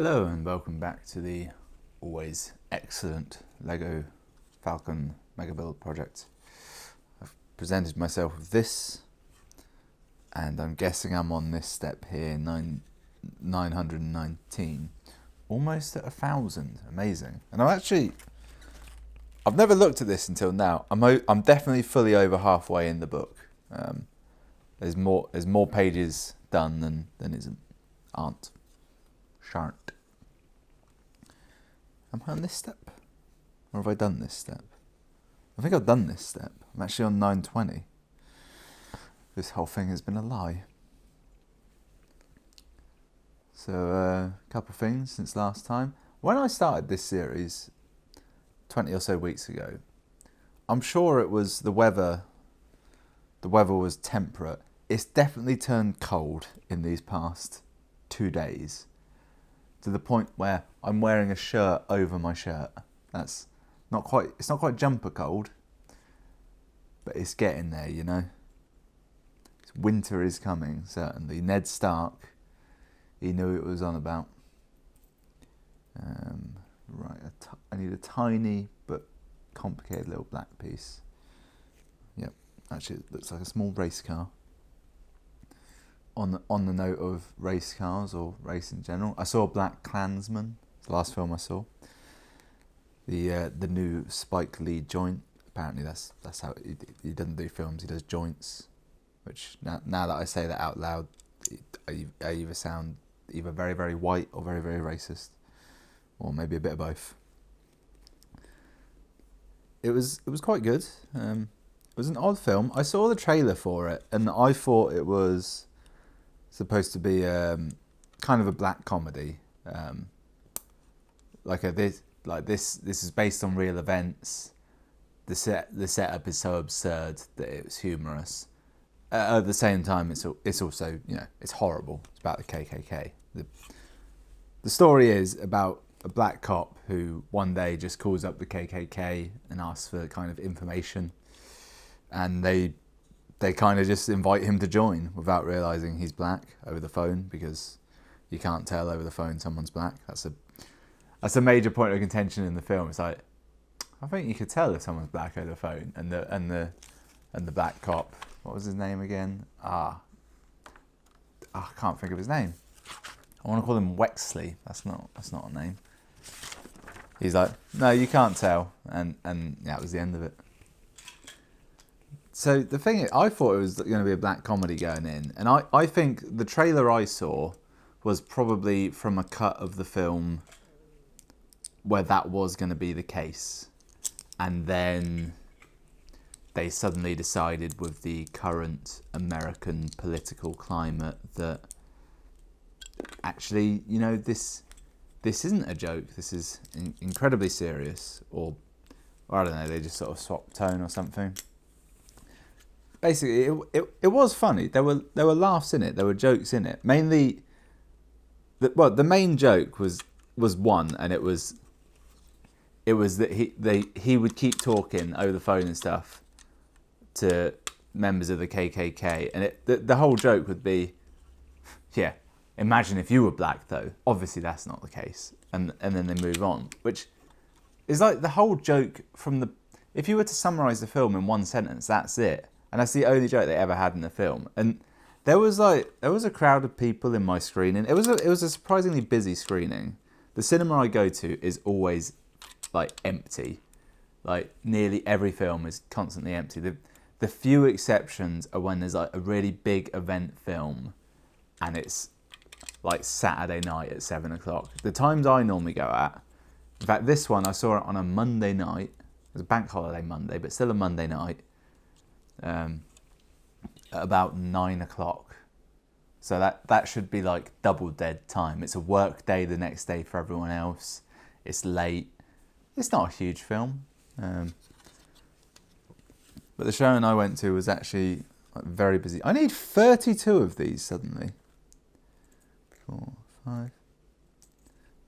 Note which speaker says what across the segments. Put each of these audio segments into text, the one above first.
Speaker 1: Hello and welcome back to the always excellent LEGO Falcon Mega Build project. I've presented myself with this and I'm guessing I'm on this step here, 919. Almost at 1,000, amazing. And I've never looked at this until now. I'm definitely fully over halfway in the book. There's more pages done than aren't. Shan't. Am I on this step? Or have I done this step? I think I've done this step. I'm actually on 920. This whole thing has been a lie. So, a couple of things since last time. When I started this series, 20 or so weeks ago, I'm sure it was the weather was temperate. It's definitely turned cold in these past 2 days. To the point where I'm wearing a shirt over my shirt. It's not quite jumper cold, but it's getting there, you know. Winter is coming, certainly. Ned Stark, he knew it was on about. Right, I need a tiny but complicated little black piece. Yep, actually it looks like a small race car. On the note of race cars or race in general, I saw Black Klansman. It's the last film I saw. The new Spike Lee joint. Apparently that's how he doesn't do films. He does joints. Which now that I say that out loud, I either sound either very very white or very very racist, or maybe a bit of both. It was quite good. It was an odd film. I saw the trailer for it and I thought it was supposed to be kind of a black comedy, this is based on real events. The setup is so absurd that it was humorous. At the same time, it's also, you know, it's horrible. It's about the KKK. The story is about a black cop who one day just calls up the KKK and asks for kind of information, and they kind of just invite him to join without realising he's black over the phone, because you can't tell over the phone someone's black. That's a major point of contention in the film. It's like, I think you could tell if someone's black over the phone. And the black cop, what was his name again? I can't think of his name. I want to call him Wexley. That's not a name. He's like, no, you can't tell, and yeah, that was the end of it. So the thing is, I thought it was going to be a black comedy going in, and I think the trailer I saw was probably from a cut of the film where that was going to be the case, and then they suddenly decided with the current American political climate that actually, you know, this isn't a joke, this is incredibly serious, or I don't know, they just sort of swapped tone or something. Basically, it was funny. There were laughs in it. There were jokes in it. Mainly, the main joke was one, and it was that he would keep talking over the phone and stuff to members of the KKK, and the whole joke would be, yeah, imagine if you were black though. Obviously, that's not the case, and then they move on, which is like the whole joke from the. If you were to summarise the film in one sentence, that's it. And that's the only joke they ever had in the film. And there was a crowd of people in my screening. It was a surprisingly busy screening. The cinema I go to is always like empty. Like nearly every film is constantly empty. The few exceptions are when there's like a really big event film and it's like Saturday night at 7 o'clock. The times I normally go at, in fact this one I saw it on a Monday night. It was a bank holiday Monday, but still a Monday night. At about 9 o'clock. So that should be like double dead time. It's a work day the next day for everyone else. It's late. It's not a huge film. But the showing I went to was actually like very busy. I need 32 of these suddenly. 4, 5,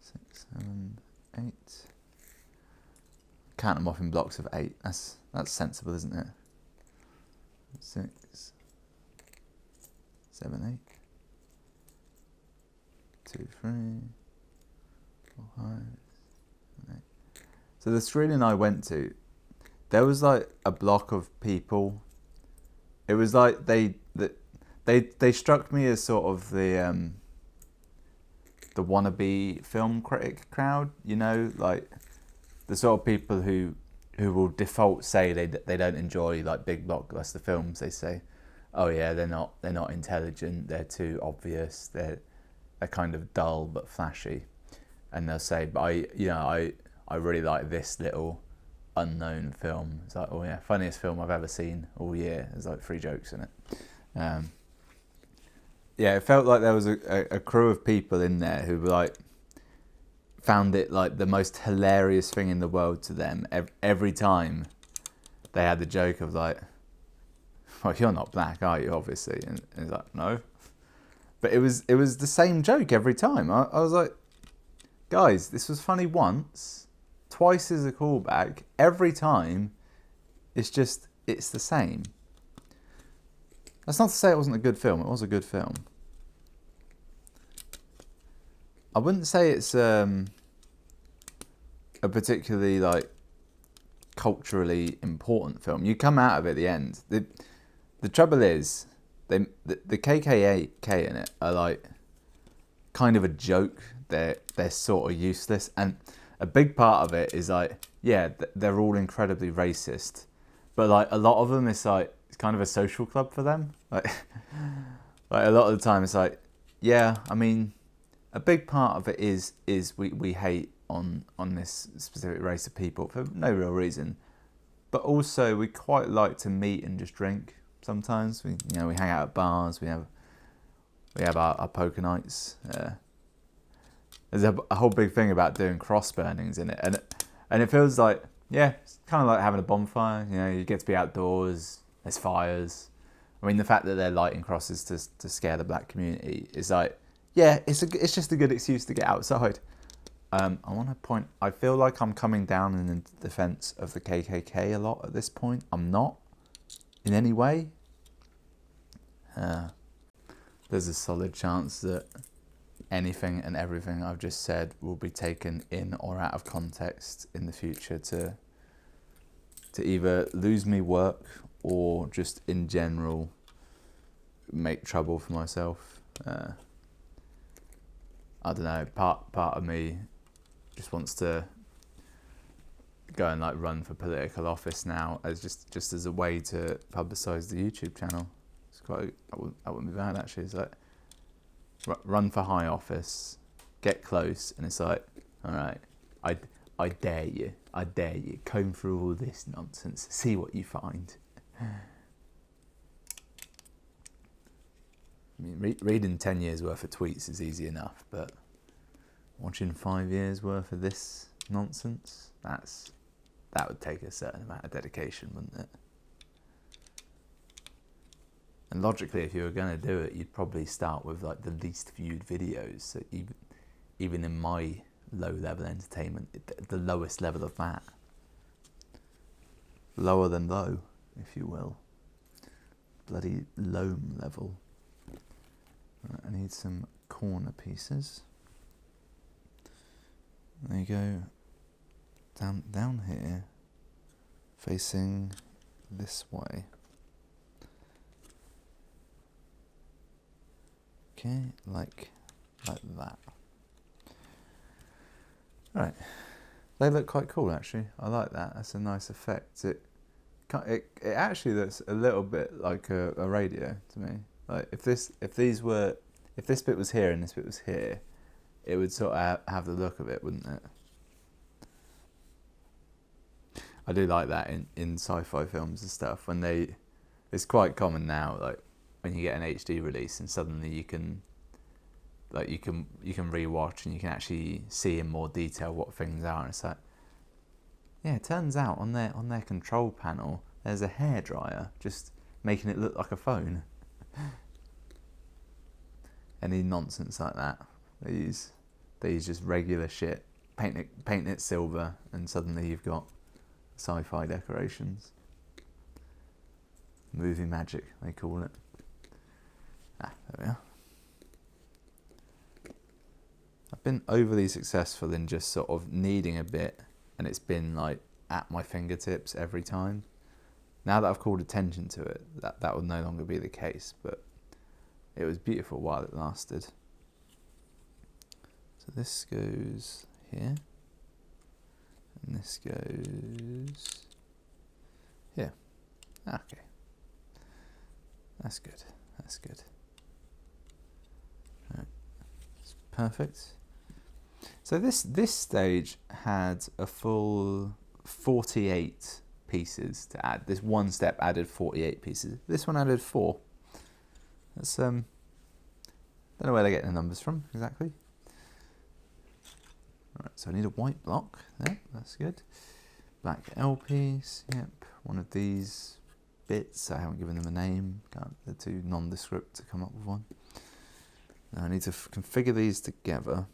Speaker 1: 6, 7, 8. Count them off in blocks of 8. That's sensible, isn't it? 6, 7, 8. 2, 3, So the screening I went to, there was like a block of people. It was like they struck me as sort of the wannabe film critic crowd, you know, like the sort of people who will default say they don't enjoy like big blockbuster films. They say, oh yeah, they're not intelligent, they're too obvious, they're kind of dull but flashy, and they'll say, but I really like this little unknown film. It's like, oh yeah, funniest film I've ever seen all year. There's like 3 jokes in it. Yeah, it felt like there was a crew of people in there who were like found it like the most hilarious thing in the world to them. Every time they had the joke of like, well, you're not black, are you? Obviously, and it's like, no. But it was the same joke every time. I was like, guys, this was funny once, twice is a callback. Every time, it's the same. That's not to say it wasn't a good film. It was a good film. I wouldn't say it's a particularly like culturally important film. You come out of it at the end. The trouble is, the KKK in it are like kind of a joke. They're sort of useless, and a big part of it is like, yeah, they're all incredibly racist, but like a lot of them, it's like it's kind of a social club for them. Like a lot of the time, it's like, yeah, I mean, a big part of it is we hate on this specific race of people for no real reason, but also we quite like to meet and just drink. Sometimes we hang out at bars. We have our poker nights. There's a whole big thing about doing cross burnings in it, and it feels like, yeah, it's kind of like having a bonfire. You know, you get to be outdoors. There's fires. I mean, the fact that they're lighting crosses to scare the black community is like, yeah, it's just a good excuse to get outside. I want to point. I feel like I'm coming down in the defence of the KKK a lot at this point. I'm not in any way. There's a solid chance that anything and everything I've just said will be taken in or out of context in the future to either lose me work or just in general make trouble for myself. I don't know, part of me just wants to go and like run for political office now as just as a way to publicise the YouTube channel. It's quite, that wouldn't be bad actually. It's like run for high office, get close, and it's like, all right, I dare you, comb through all this nonsense, see what you find. I mean, reading 10 years worth of tweets is easy enough, but watching 5 years worth of this nonsense, that would take a certain amount of dedication, wouldn't it? And logically, if you were going to do it, you'd probably start with like the least viewed videos. So even in my low-level entertainment, the lowest level of that. Lower than low, if you will. Bloody loam level. Right, I need some corner pieces. There you go. Down here, facing this way. Okay, like that. Right, they look quite cool actually. I like that. That's a nice effect. It actually looks a little bit like a radio to me. Like if this bit was here and this bit was here, it would sort of have the look of it, wouldn't it? I do like that in sci-fi films and stuff when it's quite common now, like when you get an HD release and suddenly you can rewatch and you can actually see in more detail what things are. And it's like, yeah, it turns out on their control panel there's a hairdryer just making it look like a phone. Any nonsense like that. They use just regular shit, paint it silver, and suddenly you've got sci-fi decorations. Movie magic, they call it. There we are. I've been overly successful in just sort of needing a bit, and it's been like at my fingertips every time. Now that I've called attention to it, that will no longer be the case, but it was beautiful while it lasted. So this goes here, and this goes here. Okay, that's good. That's good. Right. It's perfect. So this stage had a full 48 pieces to add. This one step added 48 pieces. This one added 4. That's don't know where they're getting the numbers from exactly. Alright, so I need a white block there, that's good. Black L piece, yep. One of these bits, I haven't given them a name. They're too nondescript to come up with one. Now I need to configure these together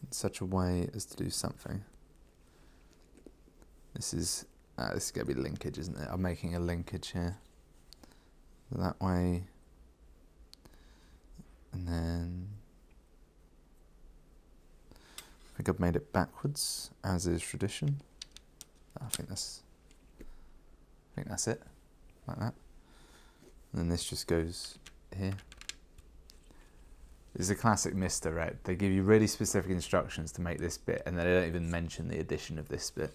Speaker 1: in such a way as to do something. This is going to be linkage, isn't it? I'm making a linkage here. That way. And then I think I've made it backwards, as is tradition. I think that's it, like that. And then this just goes here. This is a classic misdirect. They give you really specific instructions to make this bit, and they don't even mention the addition of this bit.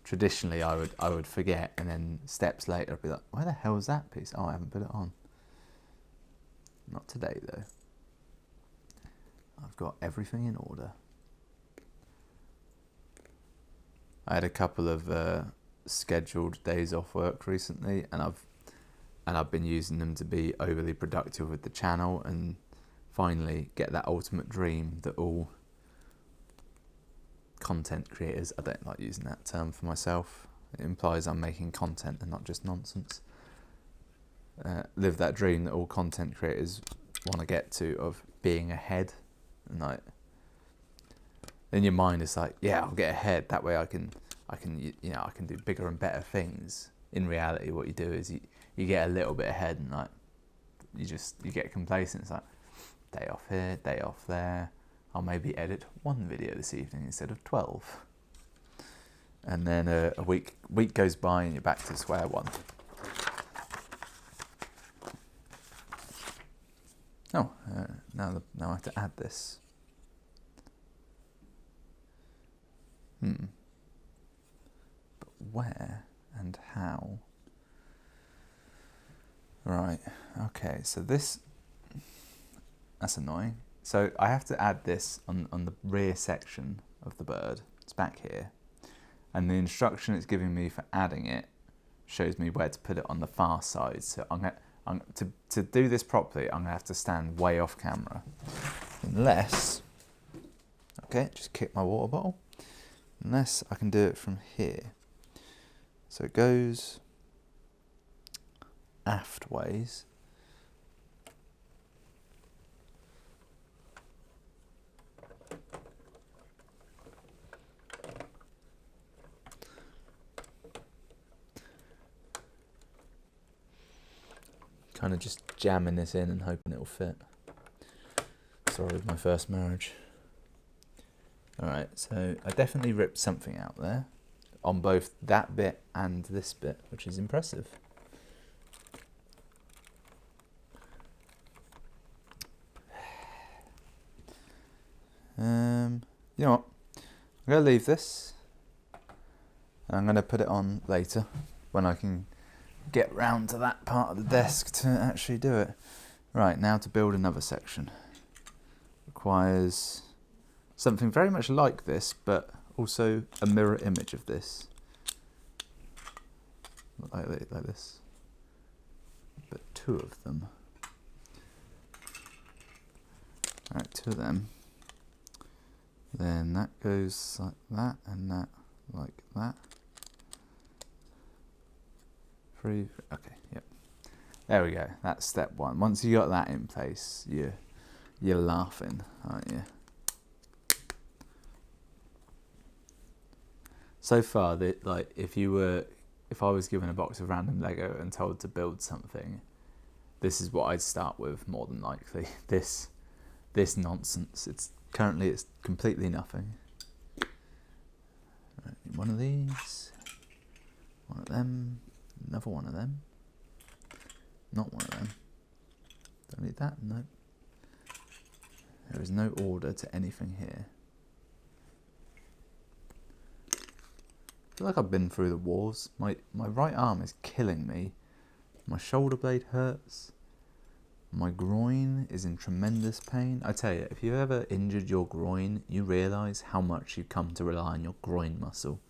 Speaker 1: Traditionally, I would forget, and then steps later I'd be like, where the hell is that piece? Oh, I haven't put it on. Not today, though. I've got everything in order. I had a couple of scheduled days off work recently, and I've been using them to be overly productive with the channel and finally get that ultimate dream that all content creators, I don't like using that term for myself, it implies I'm making content and not just nonsense, live that dream that all content creators want to get to, of being ahead. And like, in your mind it's like, yeah, I'll get ahead, that way I can do bigger and better things. In reality, what you do is you get a little bit ahead, and like you get complacent. It's like, day off here, day off there, I'll maybe edit one video this evening instead of 12. And then a week goes by and you're back to square one. Oh, now I have to add this. But where and how? Right, okay, so that's annoying. So I have to add this on the rear section of the bird. It's back here. And the instruction it's giving me for adding it shows me where to put it on the far side. So to do this properly, I'm going to have to stand way off camera. Unless, okay, just kick my water bottle. Unless I can do it from here. So it goes aft ways. Kind of just jamming this in and hoping it'll fit. Sorry, my first marriage. Alright, so I definitely ripped something out there on both that bit and this bit, which is impressive. You know what? I'm going to leave this. And I'm going to put it on later when I can get round to that part of the desk to actually do it. Right, now to build another section. Requires something very much like this, but also a mirror image of this. Like this. But 2 of them. Alright, 2 of them. Then that goes like that, and that like that. 3, okay, yep. There we go, that's step 1. Once you got that in place, you're laughing, aren't you? So far, like if I was given a box of random Lego and told to build something, this is what I'd start with more than likely. this nonsense. Currently it's completely nothing. Right, one of these, one of them, another one of them, not one of them. Don't need that, no. There is no order to anything here. I feel like I've been through the wars. My right arm is killing me. My shoulder blade hurts. My groin is in tremendous pain. I tell you, if you've ever injured your groin, you realise how much you've come to rely on your groin muscle.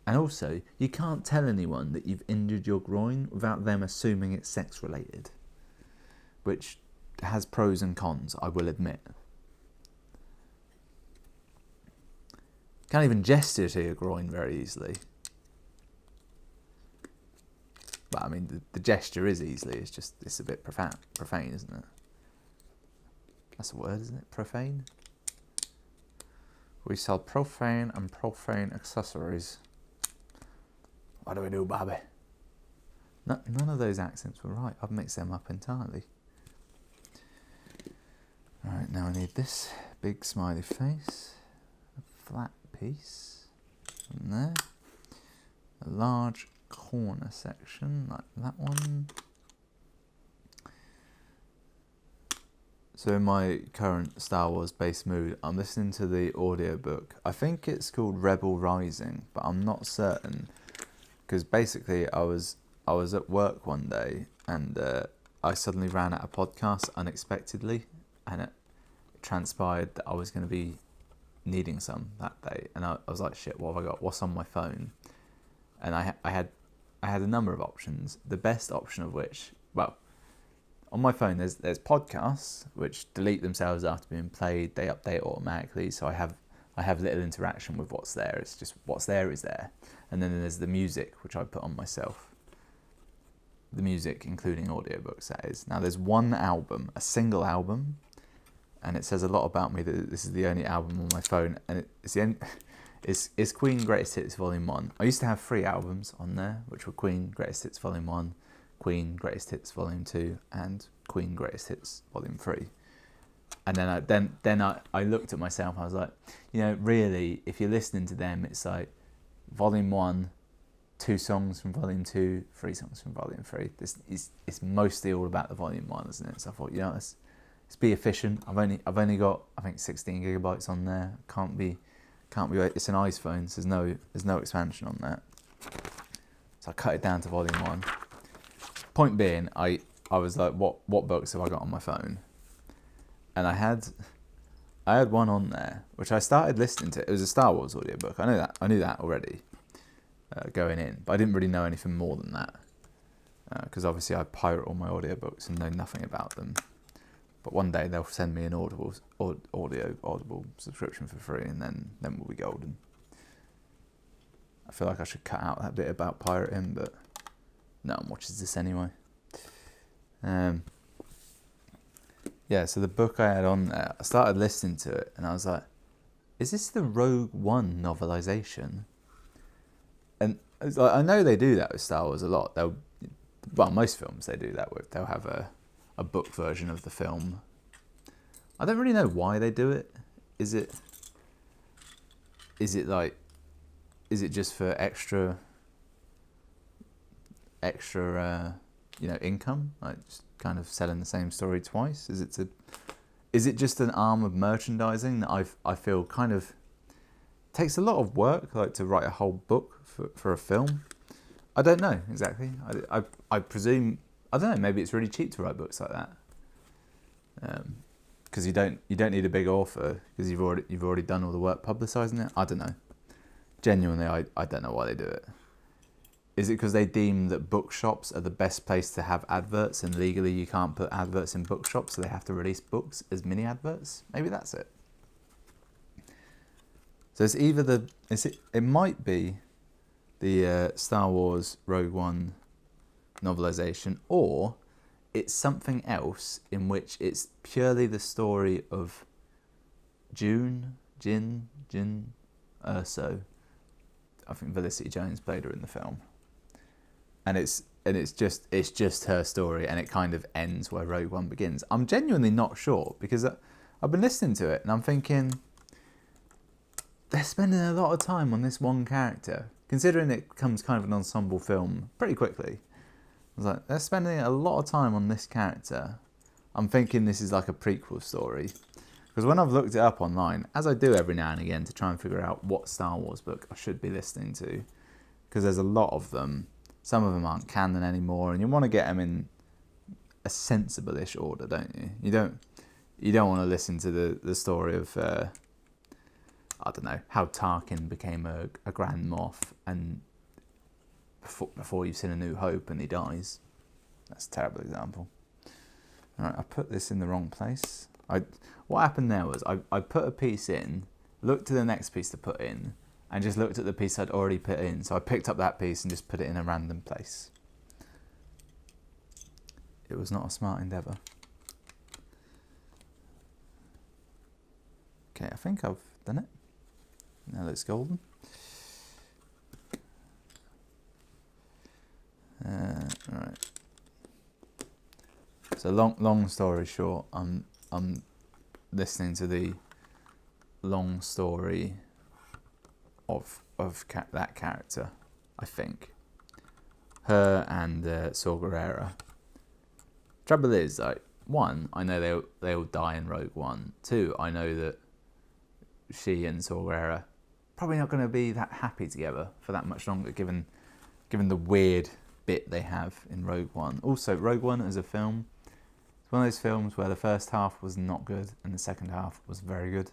Speaker 1: And also, you can't tell anyone that you've injured your groin without them assuming it's sex related. Which has pros and cons, I will admit. Can't even gesture to your groin very easily. But I mean, the gesture is easily. It's a bit profane, isn't it? That's a word, isn't it? Profane. We sell profane and profane accessories. What do we do, Bobby? No, none of those accents were right. I've mixed them up entirely. Alright, now I need this big smiley face, a flat piece, and there, a large corner section like that one. So in my current Star Wars based mood, I'm listening to the audiobook. I think it's called Rebel Rising, but I'm not certain, because basically I was at work one day and I suddenly ran out of podcasts unexpectedly, and it transpired that I was going to be needing some that day, and I was like, shit, what have I got? What's on my phone? And I had a number of options. The best option of which, well, on my phone there's podcasts which delete themselves after being played. They update automatically, so I have little interaction with what's there. It's just what's there is there. And then there's the music, which I put on myself. The music, including audiobooks, that is. Now there's one album, a single album, and it says a lot about me that this is the only album on my phone, and it's Queen Greatest Hits Volume 1. I used to have 3 albums on there, which were Queen Greatest Hits Volume 1, Queen Greatest Hits Volume 2, and Queen Greatest Hits Volume 3. And then I looked at myself, I was like, you know, really, if you're listening to them, it's like Volume 1, 2 songs from Volume 2, 3 songs from Volume 3. It's mostly all about the Volume 1, isn't it? So I thought, you know, let's be efficient. I've only got, I think, 16 gigabytes on there. Can't be. It's an iPhone, so there's no expansion on that. So I cut it down to Volume 1. Point being, I was like, what books have I got on my phone? And I had one on there which I started listening to. It was a Star Wars audiobook. I knew that already going in, but I didn't really know anything more than that, because obviously I pirate all my audiobooks and know nothing about them. But one day they'll send me an Audible subscription for free, and then we'll be golden. I feel like I should cut out that bit about pirating, but no one watches this anyway. Yeah, so the book I had on there, I started listening to it, and I was like, is this the Rogue One novelisation? And it's like, I know they do that with Star Wars a lot. Most films they do that with. They'll have a book version of the film. I don't really know why they do it. Is it just for extra income, like just kind of selling the same story twice? Is it just an arm of merchandising that I feel kind of takes a lot of work, like to write a whole book for a film? I don't know exactly. I presume, I don't know, maybe it's really cheap to write books like that, because you don't need a big author, because you've already done all the work publicising it. I don't know. Genuinely, I don't know why they do it. Is it because they deem that bookshops are the best place to have adverts, and legally you can't put adverts in bookshops, so they have to release books as mini adverts? Maybe that's it. So it's either it might be the Star Wars Rogue One novelisation, or it's something else in which it's purely the story of Jyn Erso. I think Felicity Jones played her in the film, and it's just her story, and it kind of ends where Rogue One begins. I'm genuinely not sure, because I've been listening to it and I'm thinking, they're spending a lot of time on this one character, considering it becomes kind of an ensemble film pretty quickly. I was like, they're spending a lot of time on this character. I'm thinking this is like a prequel story. Because when I've looked it up online, as I do every now and again to try and figure out what Star Wars book I should be listening to, because there's a lot of them. Some of them aren't canon anymore, and you want to get them in a sensible-ish order, don't you? You don't want to listen to the story of I don't know, how Tarkin became a Grand Moff, and before you've seen A New Hope and he dies. That's a terrible example. All right, I put this in the wrong place. What happened there was I put a piece in, looked to the next piece to put in, and just looked at the piece I'd already put in. So I picked up that piece and just put it in a random place. It was not a smart endeavour. Okay, I think I've done it. Now it's golden. Right. So long story short, I'm listening to the long story of that character. I think her and Saw Gerrera. Trouble is, like, one, I know they all die in Rogue One. Two, I know that she and Saw Gerrera probably not going to be that happy together for that much longer, given the weird bit they have in Rogue One. Also, Rogue One as a film, it's one of those films where the first half was not good and the second half was very good.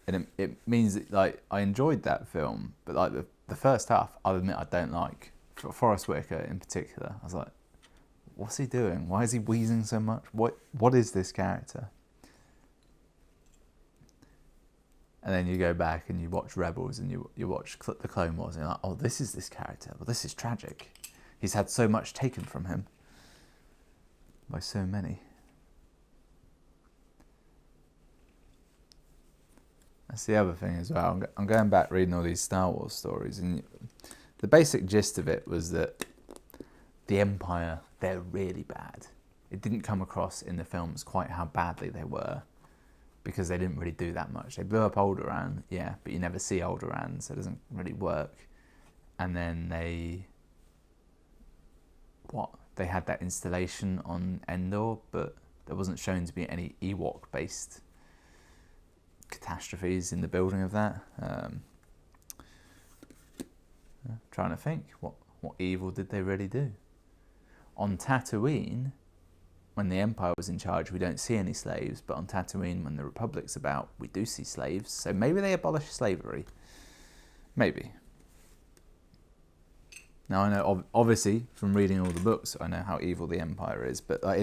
Speaker 1: And it means that, like, I enjoyed that film, but like the first half, I'll admit I don't like. For Forrest Whitaker in particular, I was like, what's he doing? Why is he wheezing so much? What is this character? And then you go back and you watch Rebels and you watch the Clone Wars and you're like, oh, this is this character. Well, this is tragic. He's had so much taken from him by so many. That's the other thing as well. I'm going back reading all these Star Wars stories, and the basic gist of it was that the Empire, they're really bad. It didn't come across in the films quite how badly they were, because they didn't really do that much. They blew up Alderaan, yeah, but you never see Alderaan, so it doesn't really work. And then they had that installation on Endor, but there wasn't shown to be any Ewok-based catastrophes in the building of that. Trying to think, what evil did they really do? On Tatooine, when the Empire was in charge, we don't see any slaves, but on Tatooine, when the Republic's about, we do see slaves. So maybe they abolished slavery. Maybe. Now I know, obviously, from reading all the books, I know how evil the Empire is, but like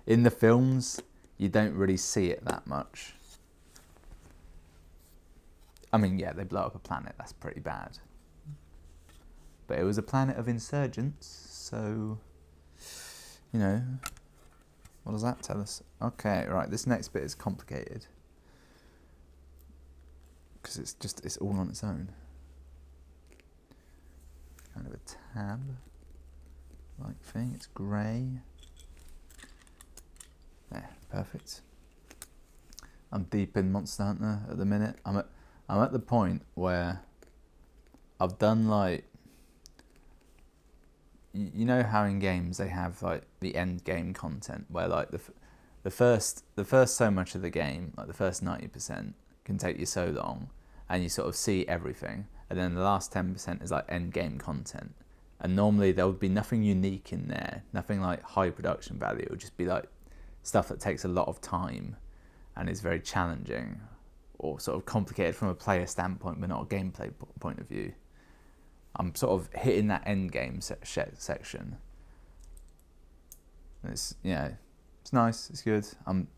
Speaker 1: in the films, you don't really see it that much. I mean, yeah, they blow up a planet. That's pretty bad. But it was a planet of insurgents, so, you know, what does that tell us? Okay, right, this next bit is complicated. Because it's all on its own. Kind of a tab-like thing. It's grey. There, perfect. I'm deep in Monster Hunter at the minute. I'm at the point where I've done, like, you know how in games they have like the end game content where like the first so much of the game, like the first 90% can take you so long and you sort of see everything, and then the last 10% is like end game content, and normally there would be nothing unique in there, nothing like high production value. It would just be like stuff that takes a lot of time and is very challenging or sort of complicated from a player standpoint but not a gameplay point of view. I'm sort of hitting that end game section. It's, you know, it's nice, it's good. I'm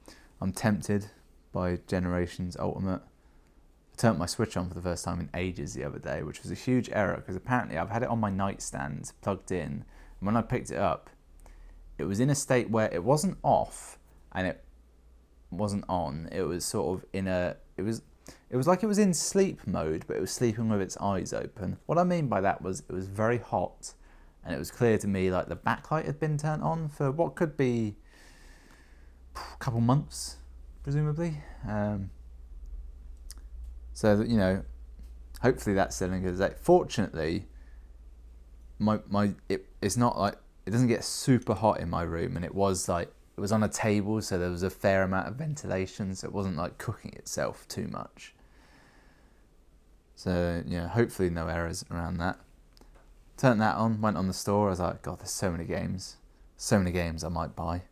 Speaker 1: tempted by Generations Ultimate. I turned my Switch on for the first time in ages the other day, which was a huge error because apparently I've had it on my nightstand plugged in, and when I picked it up, it was in a state where it wasn't off and it wasn't on. It was sort of in a, it was like it was in sleep mode, but it was sleeping with its eyes open. What I mean by that was it was very hot, and it was clear to me like the backlight had been turned on for what could be couple months, presumably. So that, you know, hopefully that's still in good state. Fortunately, it's not like, it doesn't get super hot in my room, and it was on a table, so there was a fair amount of ventilation, so it wasn't like cooking itself too much. So yeah, hopefully no errors around that. Turned that on, went on the store. I was like, God, there's so many games I might buy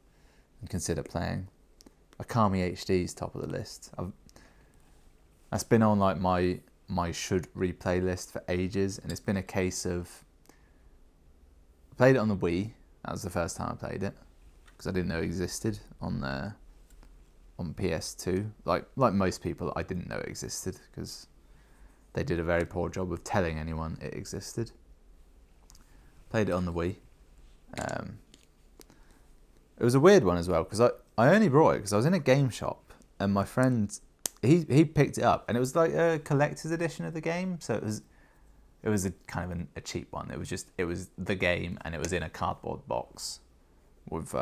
Speaker 1: and consider playing. Akami HD's top of the list. That's been on like my should replay list for ages, and it's been a case of, I played it on the Wii. That was the first time I played it, because I didn't know it existed on PS2. Like most people, I didn't know it existed because they did a very poor job of telling anyone it existed. Played it on the Wii. It was a weird one as well, because I only brought it because I was in a game shop, and my friend, he picked it up, and it was like a collector's edition of the game, so it was a kind of a cheap one. It was the game, and it was in a cardboard box with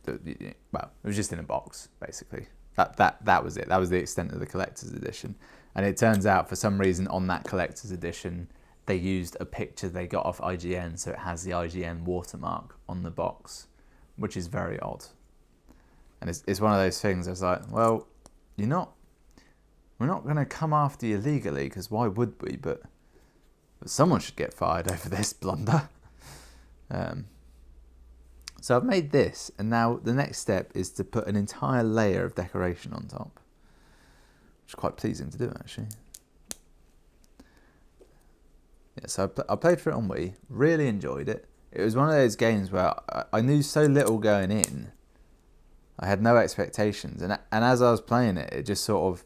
Speaker 1: it was just in a box, basically. That was it. That was the extent of the collector's edition. And it turns out, for some reason, on that collector's edition, they used a picture they got off IGN, so it has the IGN watermark on the box, which is very odd. And it's one of those things. I was like, well, we're not going to come after you legally, because why would we? But someone should get fired over this blunder. So I've made this, and now the next step is to put an entire layer of decoration on top, which is quite pleasing to do, actually. Yeah, so I played for it on Wii, really enjoyed it. It was one of those games where I knew so little going in. I had no expectations, and as I was playing it, it just sort of,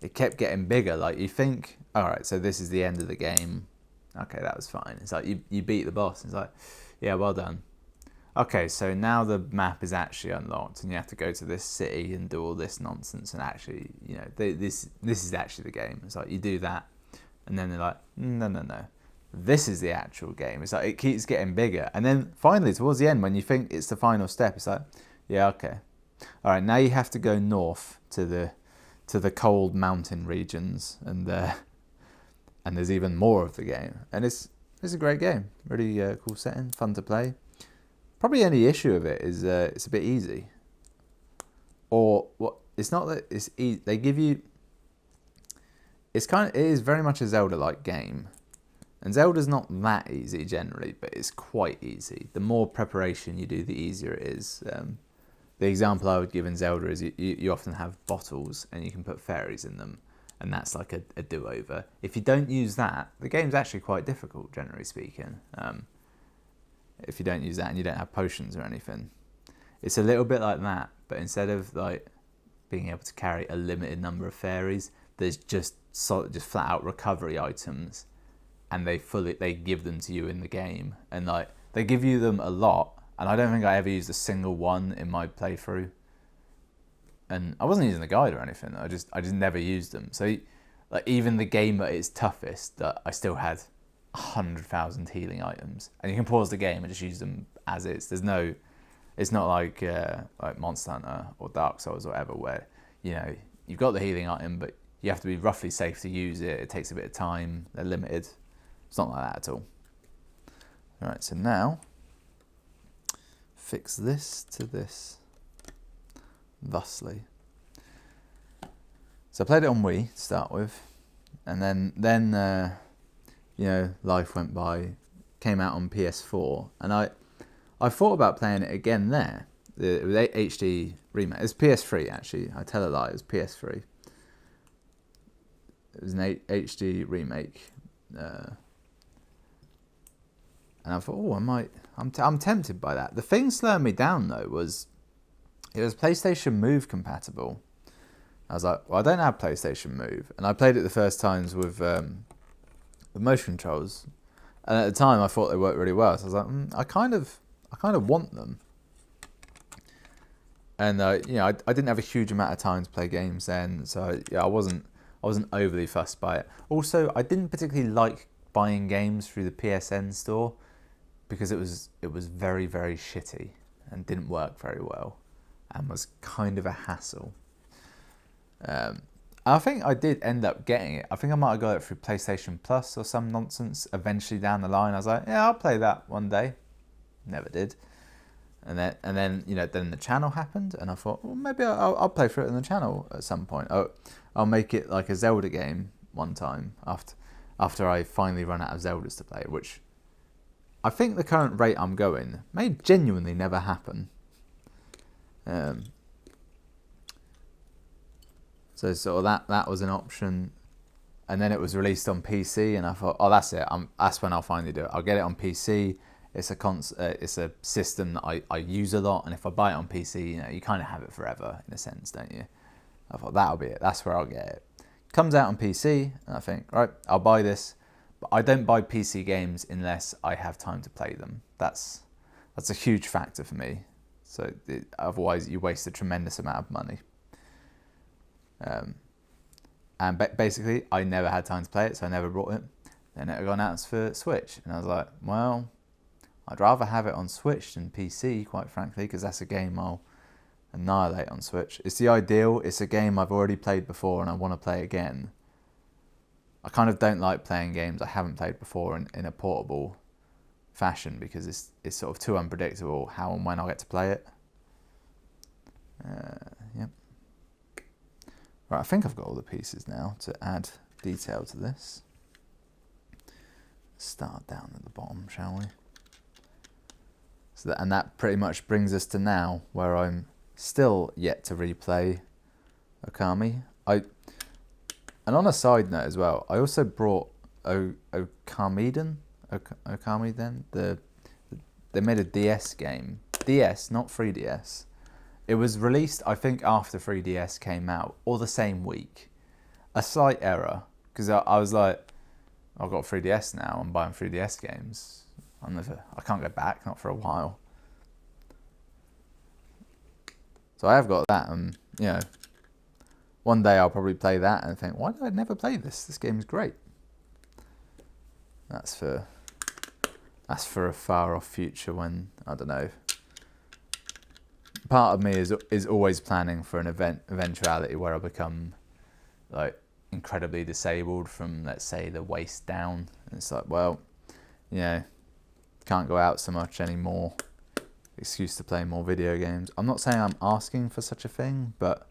Speaker 1: it kept getting bigger. Like, you think, all right, so this is the end of the game. Okay, that was fine. It's like you beat the boss. It's like, yeah, well done. Okay, so now the map is actually unlocked, and you have to go to this city and do all this nonsense, and actually, you know, this is actually the game. It's like, you do that, and then they're like, no, this is the actual game. It's like, it keeps getting bigger, and then finally, towards the end, when you think it's the final step, it's like, yeah, okay, all right, now you have to go north to the cold mountain regions, and there's even more of the game, and it's a great game, really cool setting, fun to play. Probably any issue of it is it's a bit easy, or what? It's not that it's easy. They give you. It is very much a Zelda-like game, and Zelda's not that easy generally, but it's quite easy. The more preparation you do, the easier it is. The example I would give in Zelda is you often have bottles, and you can put fairies in them, and that's like a do-over. If you don't use that, the game's actually quite difficult, generally speaking. If you don't use that and you don't have potions or anything, it's a little bit like that, but instead of like being able to carry a limited number of fairies, there's just flat out recovery items, and they give them to you in the game, and like they give you them a lot, and I don't think I ever used a single one in my playthrough, and I wasn't using the guide or anything. I just never used them. So like, even the game at its toughest, that I still had 100,000 healing items, and you can pause the game and just use them as is. It's not like Monster Hunter or Dark Souls or whatever, where, you know, you've got the healing item, but you have to be roughly safe to use it. It takes a bit of time. They're limited. It's not like that at all. All right, so now fix this to this thusly. So I played it on Wii to start with, and then you know, life went by, came out on PS4, and I thought about playing it again there. It was HD remake. It was PS3, actually. I tell a lie, it was PS3. It was an HD remake. And I thought, oh, I'm tempted by that. The thing slowing me down, though, was it was PlayStation Move compatible. I was like, well, I don't have PlayStation Move. And I played it the first times with motion controls, and at the time I thought they worked really well, so I was like, I kind of want them. And you know, I didn't have a huge amount of time to play games then, so yeah, I wasn't overly fussed by it. Also, I didn't particularly like buying games through the PSN store, because it was very, very shitty. and didn't work very well and was kind of a hassle. I think I did end up getting it. I think I might have got it through PlayStation Plus or some nonsense eventually down the line. I was like, yeah, I'll play that one day. Never did. And then then the channel happened, and I thought, well, maybe I'll play through it on the channel at some point. I'll make it like a Zelda game one time after I finally run out of Zeldas to play, which I think the current rate I'm going may genuinely never happen. So sort of that was an option, and then it was released on PC, and I thought, oh, that's it. That's when I'll finally do it. I'll get it on PC. It's a system that I use a lot, and if I buy it on PC, you kind of have it forever in a sense, don't you? I thought that'll be it. That's where I'll get it. Comes out on PC, and I think, right, I'll buy this, but I don't buy PC games unless I have time to play them. That's a huge factor for me. So otherwise, you waste a tremendous amount of money. And basically, I never had time to play it, so I never brought it. Then it got announced for Switch, and I was like, well, I'd rather have it on Switch than PC, quite frankly, because that's a game I'll annihilate on Switch. It's the ideal. It's a game I've already played before, and I want to play again. I kind of don't like playing games I haven't played before in a portable fashion, because it's sort of too unpredictable how and when I'll get to play it. Yep. Right, I think I've got all the pieces now to add detail to this. Start down at the bottom, shall we? So that pretty much brings us to now, where I'm still yet to replay Okami. And on a side note as well, I also brought Okami then. They made a DS game. DS, not 3DS. It was released, I think, after 3DS came out, or the same week. A slight error, because I was like, I've got 3DS now, I'm buying 3DS games. I can't go back, not for a while. So I have got that, and one day I'll probably play that and think, why did I never play this? This game's great. That's for a far off future when, I don't know. Part of me is always planning for an eventuality where I become like incredibly disabled from, let's say, the waist down. And it's like, well, can't go out so much anymore. Excuse to play more video games. I'm not saying I'm asking for such a thing, but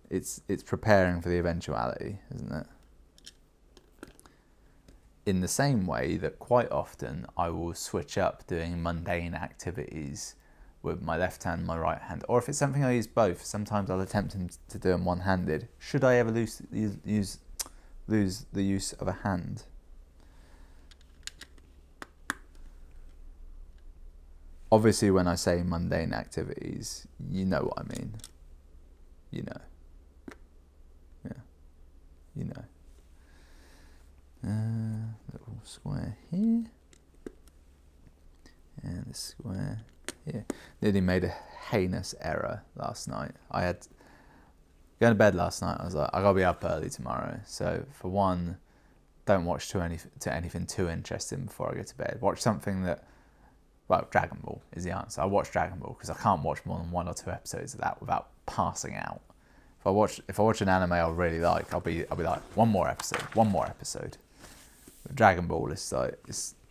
Speaker 1: it's preparing for the eventuality, isn't it? In the same way that quite often I will switch up doing mundane activities with my left hand and my right hand. Or if it's something I use both, sometimes I'll attempt to do them one-handed. Should I ever lose the use of a hand? Obviously, when I say mundane activities, you know what I mean. You know. Yeah. You know. Little square here. And a square here. Nearly made a heinous error last night. I had going to bed last night. I was like, I gotta be up early tomorrow. So for one, don't watch to anything too interesting before I go to bed. Watch something that, well, Dragon Ball is the answer. I watch Dragon Ball because I can't watch more than 1 or 2 episodes of that without passing out. If I watch an anime I really like, I'll be like, one more episode. But Dragon Ball is like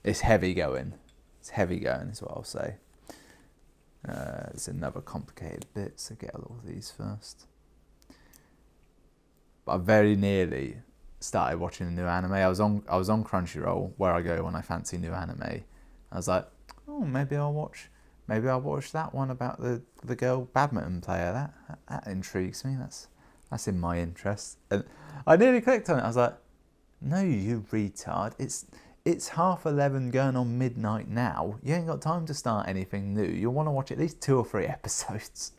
Speaker 1: it's heavy going. It's heavy going is what I'll say. It's another complicated bit, so get all of these first. But I very nearly started watching a new anime. I was on Crunchyroll, where I go when I fancy new anime. I was like, oh, maybe I'll watch that one about the girl badminton player. That intrigues me. That's in my interest. And I nearly clicked on it. I was like, no, you retard. It's 11:30 going on midnight now. You ain't got time to start anything new. You'll want to watch at least 2 or 3 episodes.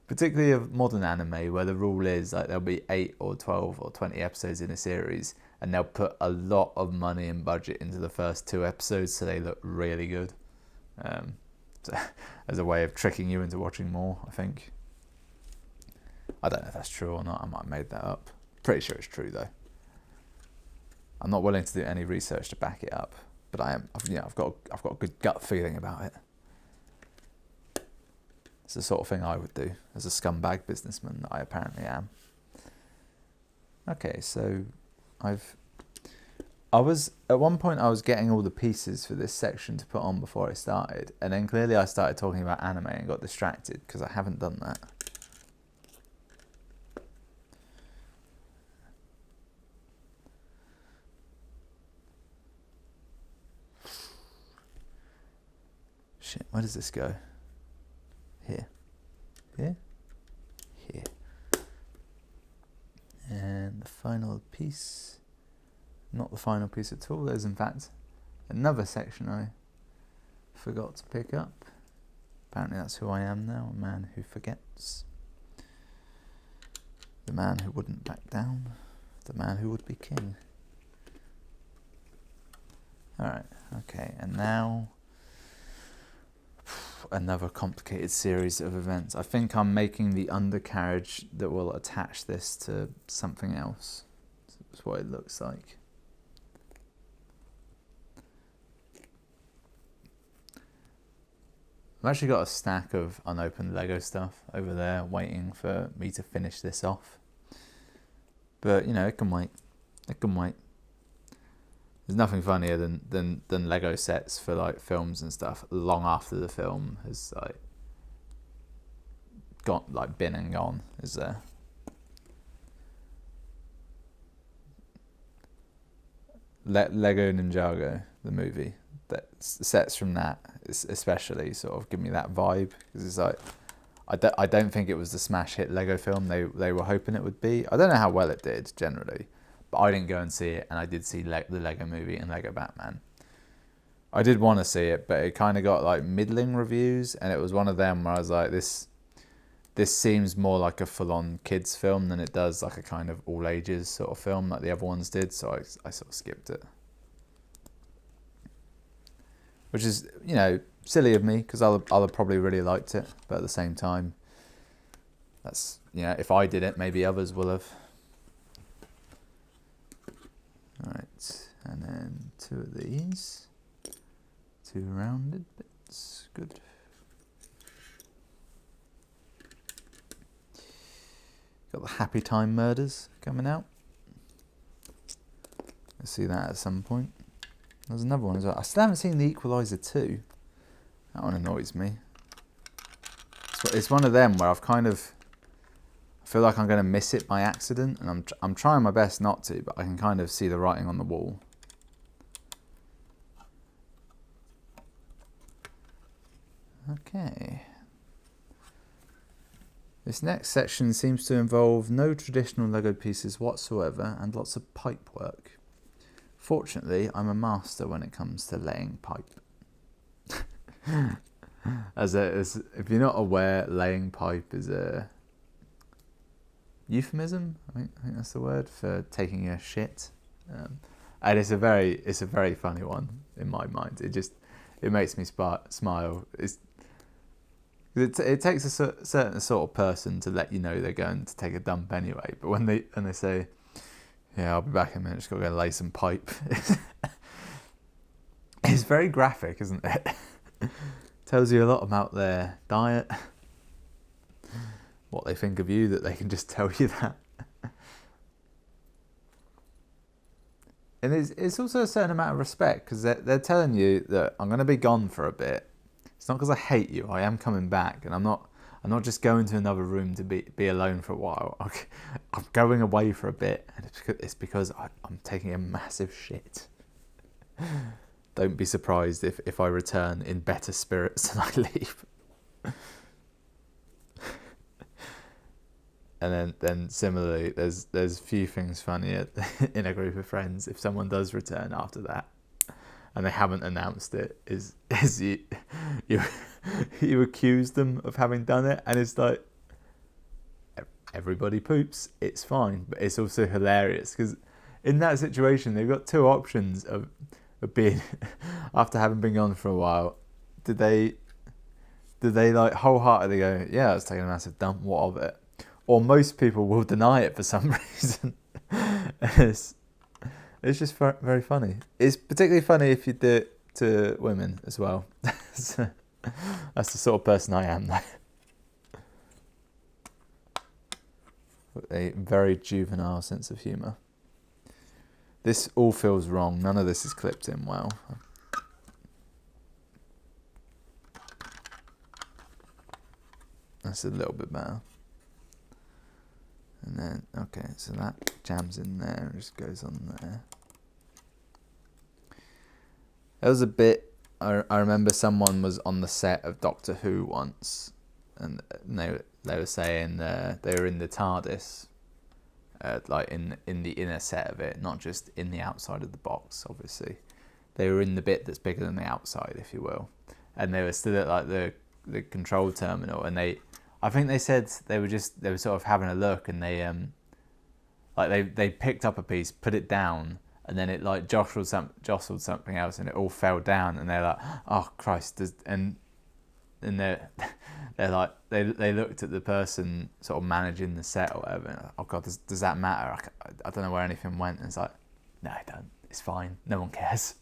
Speaker 1: Particularly of modern anime, where the rule is like there'll be 8 or 12 or 20 episodes in a series, and they'll put a lot of money and budget into the first 2 episodes so they look really good. So, as a way of tricking you into watching more, I think. I don't know if that's true or not. I might have made that up. Pretty sure it's true though. I'm not willing to do any research to back it up, but I've got a good gut feeling about it. It's the sort of thing I would do as a scumbag businessman that I apparently am. Okay, so I was at one point I was getting all the pieces for this section to put on before I started, and then clearly I started talking about anime and got distracted because I haven't done that. Shit, where does this go? Here. Here? Here. And the final piece, not the final piece at all, there's in fact another section I forgot to pick up. Apparently that's who I am now, a man who forgets. The man who wouldn't back down. The man who would be king. Alright, okay, and now another complicated series of events. I think I'm making the undercarriage that will attach this to something else. That's what it looks like. I've actually got a stack of unopened Lego stuff over there waiting for me to finish this off. But, you know, it can wait. It can wait. There's nothing funnier than Lego sets for like films and stuff long after the film has like been and gone, is there? Lego Ninjago, the movie, that sets from that especially sort of give me that vibe, because it's like I don't think it was the smash hit Lego film they were hoping it would be. I don't know how well it did generally, but I didn't go and see it, and I did see the Lego Movie and Lego Batman. I did want to see it, but it kind of got like middling reviews, and it was one of them where I was like, this seems more like a full-on kids film than it does like a kind of all ages sort of film like the other ones did, so I sort of skipped it. Which is, you know, silly of me, because I'll have probably really liked it, but at the same time, that's, you know, if I did it, maybe others will have. Alright, and then two of these. Two rounded bits. Good. Got the Happy Time Murders coming out. I'll see that at some point. There's another one as well. I still haven't seen The Equalizer 2. That one annoys me. It's one of them where I've kind of... I feel like I'm going to miss it by accident, and I'm trying my best not to, but I can kind of see the writing on the wall. Okay. This next section seems to involve no traditional Lego pieces whatsoever and lots of pipe work. Fortunately, I'm a master when it comes to laying pipe. As if you're not aware, laying pipe is a euphemism. I think that's the word for taking a shit, and it's a very funny one in my mind. It makes me smile. It takes a certain sort of person to let you know they're going to take a dump anyway. But when they say, "Yeah, I'll be back in a minute, just got to go lay some pipe," it's very graphic, isn't it? Tells you a lot about their diet, what they think of you, that they can just tell you that. And it's also a certain amount of respect, because they're telling you that I'm going to be gone for a bit. It's not because I hate you. I am coming back, and I'm not just going to another room to be alone for a while. I'm going away for a bit, and it's because I'm taking a massive shit. Don't be surprised if I return in better spirits than I leave. And then similarly, there's few things funnier in a group of friends if someone does return after that, and they haven't announced it, is you accuse them of having done it, and it's like, everybody poops, it's fine, but it's also hilarious because in that situation they've got two options of being after having been gone for a while. Did they like wholeheartedly go, yeah, I was taking a massive dump, what of it? Or most people will deny it for some reason. It's just very funny. It's particularly funny if you do it to women as well. That's the sort of person I am, though. with a very juvenile sense of humour. This all feels wrong. None of this is clipped in well. That's a little bit better. And then, okay, so that jams in there and just goes on there. There was a bit, I remember someone was on the set of Doctor Who once, and they were saying they were in the TARDIS, like in the inner set of it, not just in the outside of the box, obviously. They were in the bit that's bigger than the outside, if you will. And they were still at like the control terminal, and I think they said they were sort of having a look, and they picked up a piece, put it down, and then it like jostled something else, and it all fell down, and they're like, oh Christ, and they're like they looked at the person sort of managing the set or whatever, and, oh God, does that matter? I don't know where anything went, and it's like, no, it don't. It's fine. No one cares.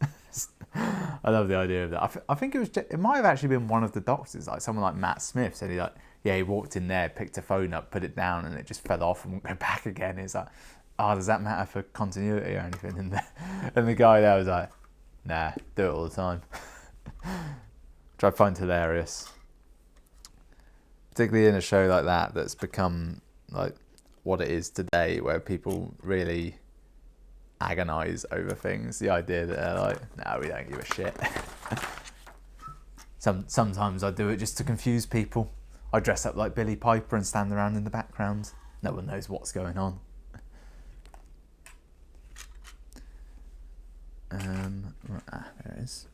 Speaker 1: I love the idea of that. I think it might have actually been one of the doctors, like someone like Matt Smith said he walked in there, picked a phone up, put it down, and it just fell off and won't go back again. It's like, oh, does that matter for continuity or anything? And the guy there was like, nah, do it all the time. Which I find hilarious. Particularly in a show like that that's become like what it is today, where people really agonise over things. The idea that they're like, no, we don't give a shit. Sometimes I do it just to confuse people. I dress up like Billy Piper and stand around in the background. No one knows what's going on. There it is.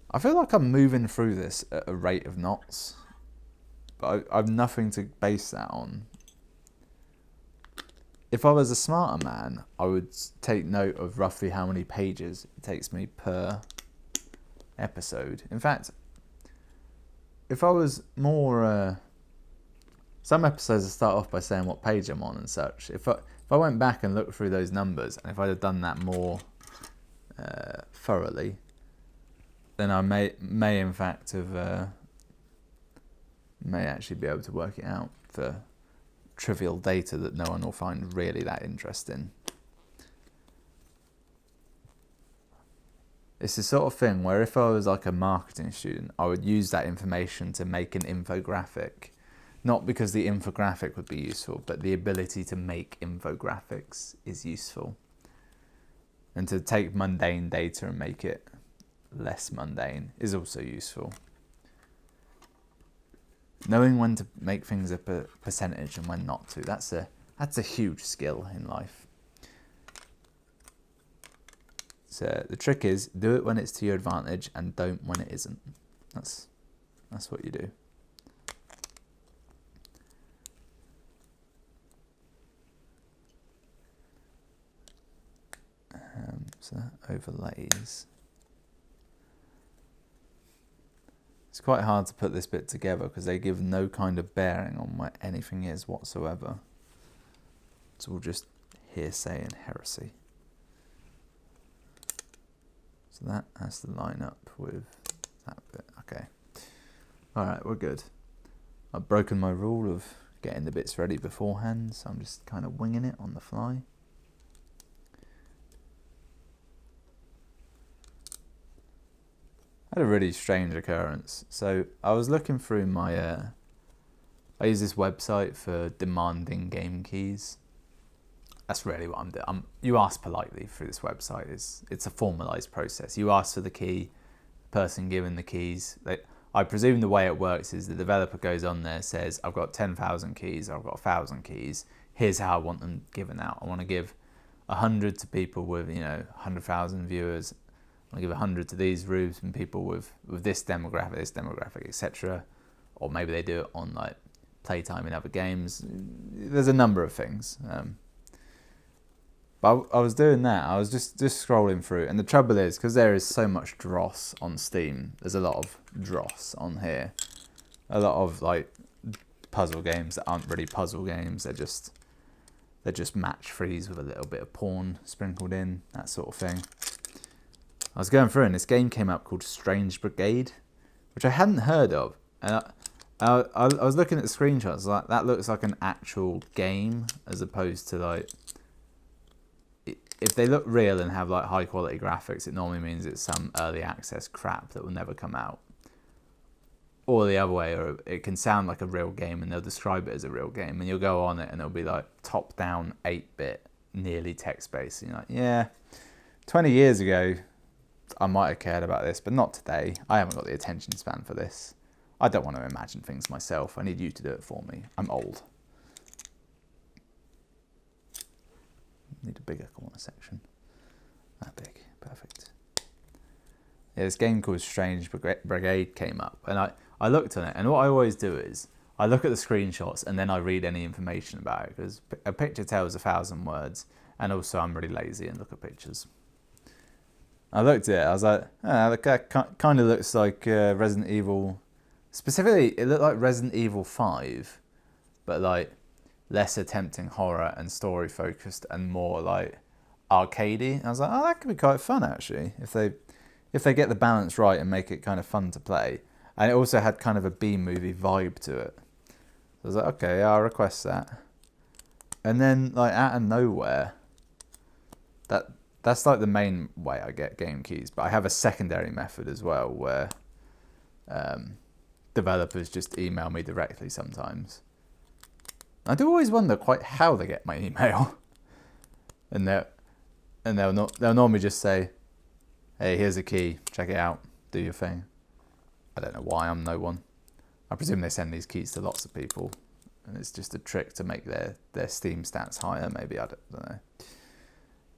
Speaker 1: I feel like I'm moving through this at a rate of knots, but I've nothing to base that on. If I was a smarter man, I would take note of roughly how many pages it takes me per episode. In fact, if I was more... some episodes I start off by saying what page I'm on and such. If I went back and looked through those numbers, and if I'd have done that more thoroughly, then I may in fact have... may actually be able to work it out for trivial data that no one will find really that interesting. It's the sort of thing where if I was like a marketing student, I would use that information to make an infographic. Not because the infographic would be useful, but the ability to make infographics is useful. And to take mundane data and make it less mundane is also useful. Knowing when to make things a percentage and when not to, that's a huge skill in life. So the trick is, do it when it's to your advantage and don't when it isn't. That's what you do. So that overlays. It's quite hard to put this bit together because they give no kind of bearing on where anything is whatsoever. It's all just hearsay and heresy. So that has to line up with that bit. Okay. Alright, we're good. I've broken my rule of getting the bits ready beforehand, so I'm just kind of winging it on the fly. I had a really strange occurrence. So I was looking through my... I use this website for demanding game keys. That's really what I'm doing. You ask politely through this website. It's a formalised process. You ask for the key, the person given the keys. I presume the way it works is the developer goes on there, says, I've got 10,000 keys, I've got 1,000 keys. Here's how I want them given out. I want to give 100 to people with 100,000 viewers. I'll give 100 to these groups and people with this demographic, etc. Or maybe they do it on like playtime in other games. There's a number of things. But I was doing that. I was just scrolling through, and the trouble is because there is so much dross on Steam. There's a lot of dross on here. A lot of like puzzle games that aren't really puzzle games. They're just match threes with a little bit of porn sprinkled in, that sort of thing. I was going through and this game came up called Strange Brigade, which I hadn't heard of. And I was looking at the screenshots, like that looks like an actual game as opposed to like, if they look real and have like high quality graphics, it normally means it's some early access crap that will never come out. Or the other way, or it can sound like a real game and they'll describe it as a real game, and you'll go on it and it'll be like top down 8-bit, nearly text based. And you're like, yeah, 20 years ago I might have cared about this, but not today. I haven't got the attention span for this. I don't want to imagine things myself. I need you to do it for me. I'm old. Need a bigger corner section. That big. Perfect. Yeah, this game called Strange Brigade came up, and I looked on it, and what I always do is I look at the screenshots and then I read any information about it, because a picture tells 1,000 words, and also I'm really lazy and look at pictures. I looked at it, I was like, that kind of looks like Resident Evil. Specifically, it looked like Resident Evil 5, but like less attempting horror and story focused and more like arcadey. I was like, oh, that could be quite fun actually, if they get the balance right and make it kind of fun to play. And it also had kind of a B-movie vibe to it. So I was like, okay, I'll request that. And then like out of nowhere, that's like the main way I get game keys, but I have a secondary method as well where developers just email me directly sometimes. I do always wonder quite how they get my email. And they'll normally just say, hey, here's a key, check it out, do your thing. I don't know why, I'm no one. I presume they send these keys to lots of people, and it's just a trick to make their Steam stats higher, maybe, I don't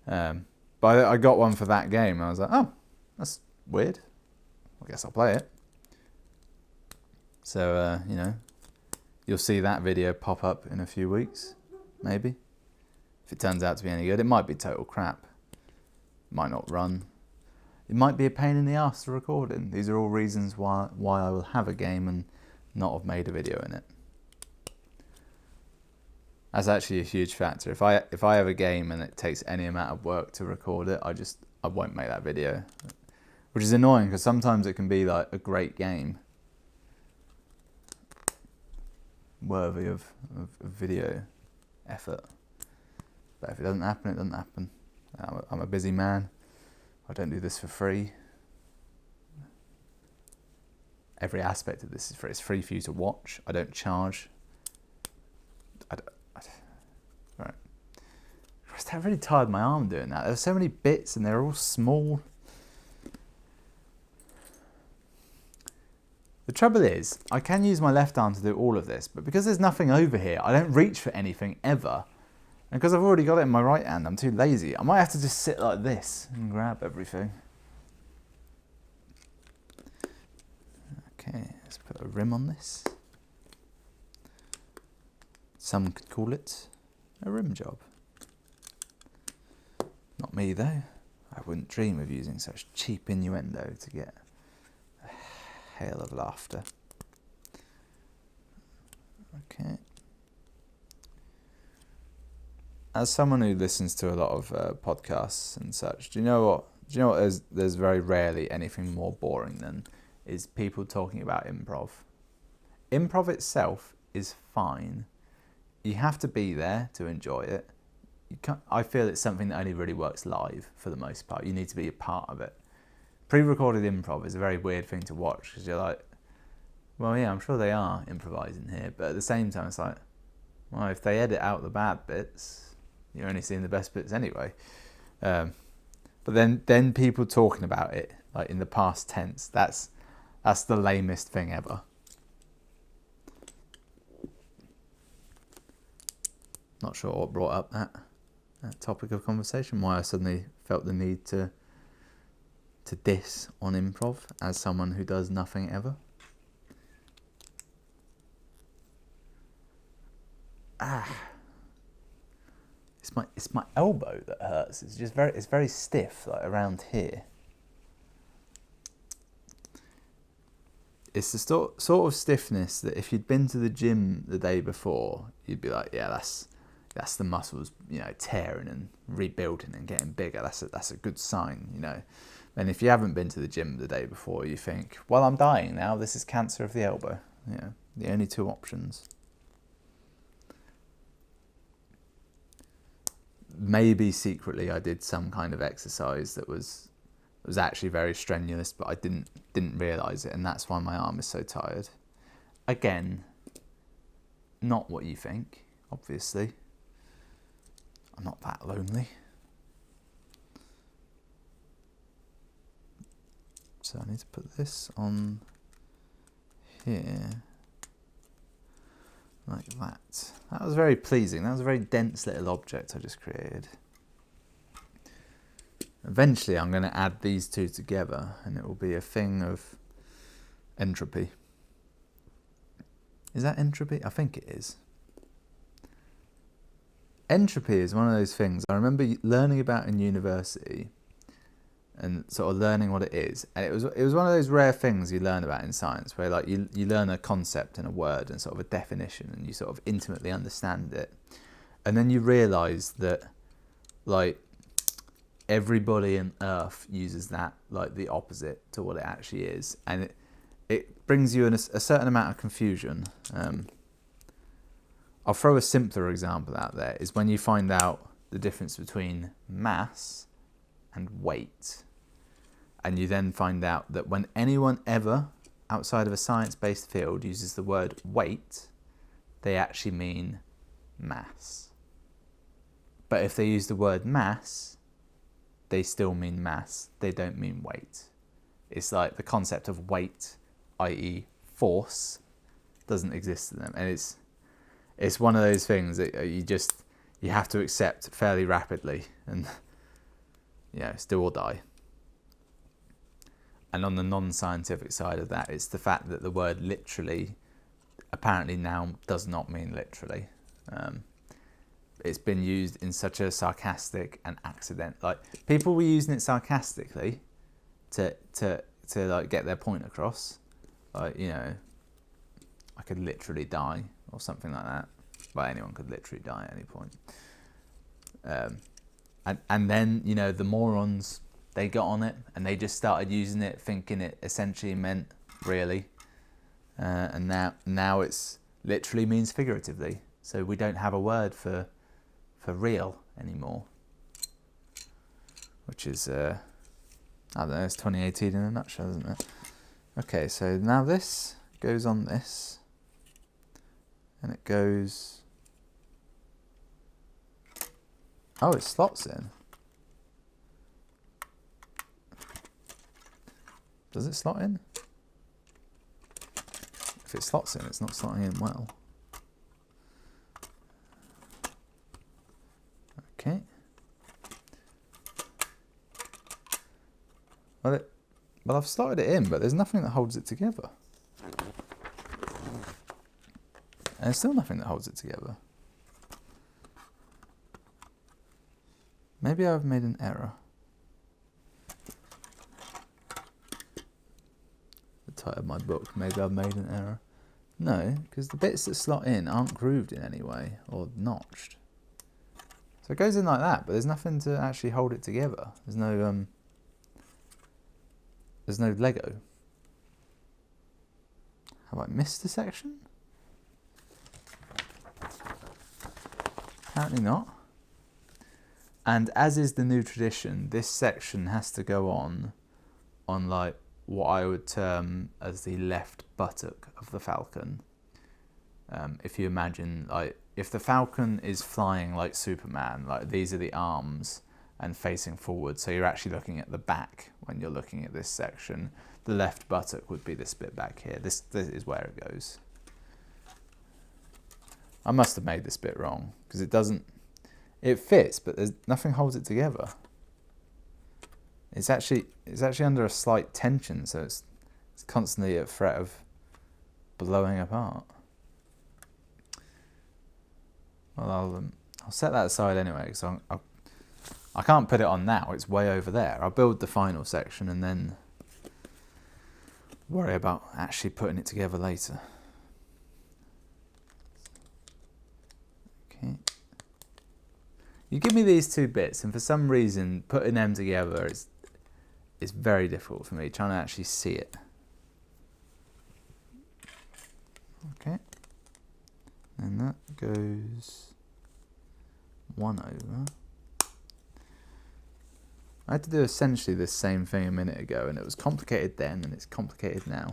Speaker 1: know. But I got one for that game, and I was like, oh, that's weird. I guess I'll play it. So, you'll see that video pop up in a few weeks, maybe. If it turns out to be any good, it might be total crap. It might not run. It might be a pain in the ass to record in. These are all reasons why I will have a game and not have made a video in it. That's actually a huge factor. If I have a game and it takes any amount of work to record it, I won't make that video. Which is annoying, because sometimes it can be like a great game, worthy of video effort. But if it doesn't happen, it doesn't happen. I'm a busy man. I don't do this for free. Every aspect of this is free. It's free for you to watch. I don't charge. Right. Christ, that really tired my arm doing that. There's so many bits and they're all small. The trouble is, I can use my left arm to do all of this, but because there's nothing over here, I don't reach for anything ever. And because I've already got it in my right hand, I'm too lazy. I might have to just sit like this and grab everything. Okay, let's put a rim on this. Some could call it a rim job. Not me though. I wouldn't dream of using such cheap innuendo to get a hail of laughter. Okay. As someone who listens to a lot of podcasts and such, do you know what? There's very rarely anything more boring than is people talking about improv. Improv itself is fine. You have to be there to enjoy it. I feel it's something that only really works live for the most part. You need to be a part of it. Pre-recorded improv is a very weird thing to watch, because you're like, well, yeah, I'm sure they are improvising here, but at the same time, it's like, well, if they edit out the bad bits, you're only seeing the best bits anyway. But then people talking about it like in the past tense, that's the lamest thing ever. Not sure what brought up that topic of conversation, why I suddenly felt the need to diss on improv as someone who does nothing ever. It's my elbow that hurts. It's very stiff, like around here. It's the sort of stiffness that if you'd been to the gym the day before, you'd be like, yeah, that's the muscles, tearing and rebuilding and getting bigger. That's a good sign, And if you haven't been to the gym the day before, you think, well, I'm dying now. This is cancer of the elbow. The only two options. Maybe secretly I did some kind of exercise that was actually very strenuous, but I didn't realise it, and that's why my arm is so tired. Again, not what you think, obviously. I'm not that lonely. So I need to put this on here, like that. That was very pleasing. That was a very dense little object I just created. Eventually I'm going to add these two together and it will be a thing of entropy. Is that entropy? I think it is. Entropy is one of those things I remember learning about in university and sort of learning what it is. And it was one of those rare things you learn about in science where like you learn a concept and a word and sort of a definition and you sort of intimately understand it. And then you realise that like everybody on Earth uses that like the opposite to what it actually is. And it brings you in a certain amount of confusion. I'll throw a simpler example out there, is when you find out the difference between mass and weight. And you then find out that when anyone ever outside of a science-based field uses the word weight, they actually mean mass. But if they use the word mass, they still mean mass. They don't mean weight. It's like the concept of weight, i.e. force, doesn't exist in them. And it's one of those things that you have to accept fairly rapidly and it's do or die. And on the non-scientific side of that, it's the fact that the word literally apparently now does not mean literally. It's been used in such a sarcastic and accident. Like people were using it sarcastically to like get their point across. Like, I could literally die or something like that. Well, anyone could literally die at any point. And then, the morons, they got on it and they just started using it thinking it essentially meant really. And now it's literally means figuratively. So we don't have a word for real anymore. Which is, I don't know, it's 2018 in a nutshell, isn't it? Okay, so now this goes on this. And it goes... Oh, it slots in. Does it slot in? If it slots in, it's not slotting in well. Okay. Well, I've slotted it in, but there's nothing that holds it together. And there's still nothing that holds it together. Maybe I've made an error. The title of my book, maybe I've made an error. No, because the bits that slot in aren't grooved in any way or notched. So it goes in like that, but there's nothing to actually hold it together. There's no Lego. Have I missed a section? Apparently not. And as is the new tradition, this section has to go on like what I would term as the left buttock of the Falcon. If you imagine, like, if the Falcon is flying like Superman, like these are the arms and facing forward, so you're actually looking at the back when you're looking at this section. The left buttock would be this bit back here. This is where it goes. I must have made this bit wrong because it fits, but there's nothing holds it together. It's actually under a slight tension, so it's constantly at threat of blowing apart. Well, I'll set that aside anyway, because I can't put it on now. It's way over there. I'll build the final section and then worry about actually putting it together later. Okay. You give me these two bits, and for some reason, putting them together is very difficult for me, trying to actually see it. Okay. that goes 1 over. I had to do essentially the same thing a minute ago, and it was complicated then, and it's complicated now.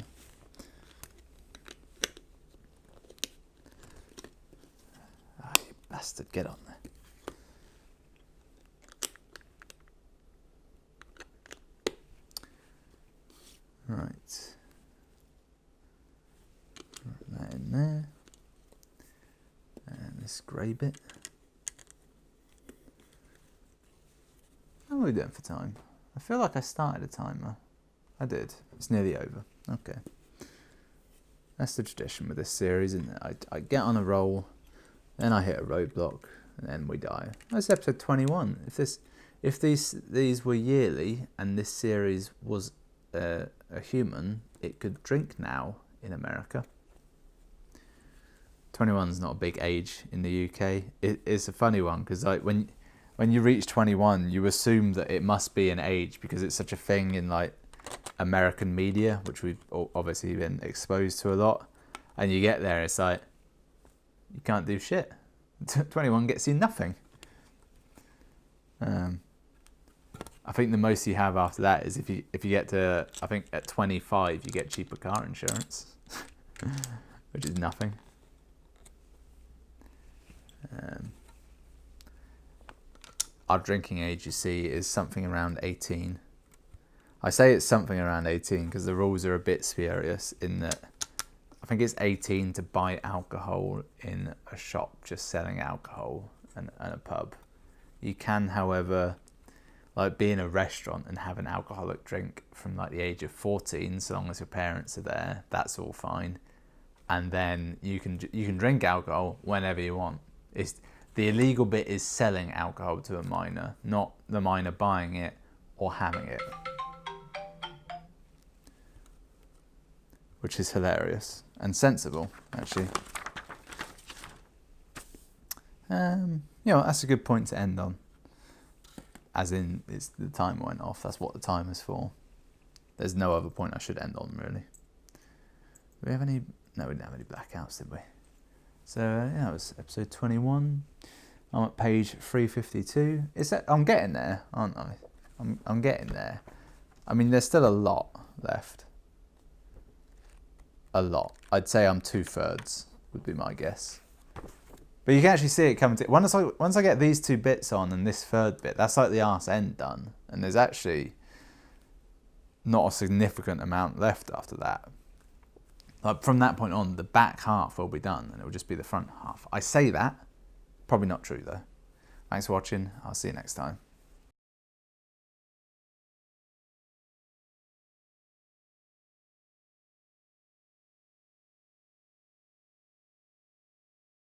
Speaker 1: Ah, you bastard, get on there. Right. Put that in there. And this grey bit. How are we doing for time? I feel like I started a timer. I did. It's nearly over. Okay. That's the tradition with this series, isn't it? I get on a roll, then I hit a roadblock, and then we die. That's episode 21. If these were yearly, and this series was a human, it could drink now in America. 21's not a big age in the UK. It's a funny one because like when you reach 21, you assume that it must be an age because it's such a thing in like American media, which we've obviously been exposed to a lot. And you get there, it's like you can't do shit. 21 gets you nothing. I think the most you have after that is if you get to, I think at 25 you get cheaper car insurance, which is nothing. Our drinking age, you see, is something around 18. I say it's something around 18 because the rules are a bit spurious in that I think it's 18 to buy alcohol in a shop just selling alcohol and a pub. You can, however, like be in a restaurant and have an alcoholic drink from like the age of 14, so long as your parents are there. That's all fine, and then you can drink alcohol whenever you want. It's the illegal bit is selling alcohol to a minor, not the minor buying it or having it, which is hilarious and sensible, actually. That's a good point to end on. As in, it's the timer went off. That's what the timer's for. There's no other point I should end on, really. Do we have any? No, we didn't have any blackouts, did we? So, that was episode 21. I'm at page 352. I'm getting there, aren't I? I'm getting there. I mean, there's still a lot left. A lot. I'd say I'm 2/3 would be my guess. But you can actually see it coming to... Once I get these two bits on and this third bit, that's like the arse end done. And there's actually not a significant amount left after that. Like from that point on, the back half will be done and it will just be the front half. I say that. Probably not true though. Thanks for watching. I'll see you next time.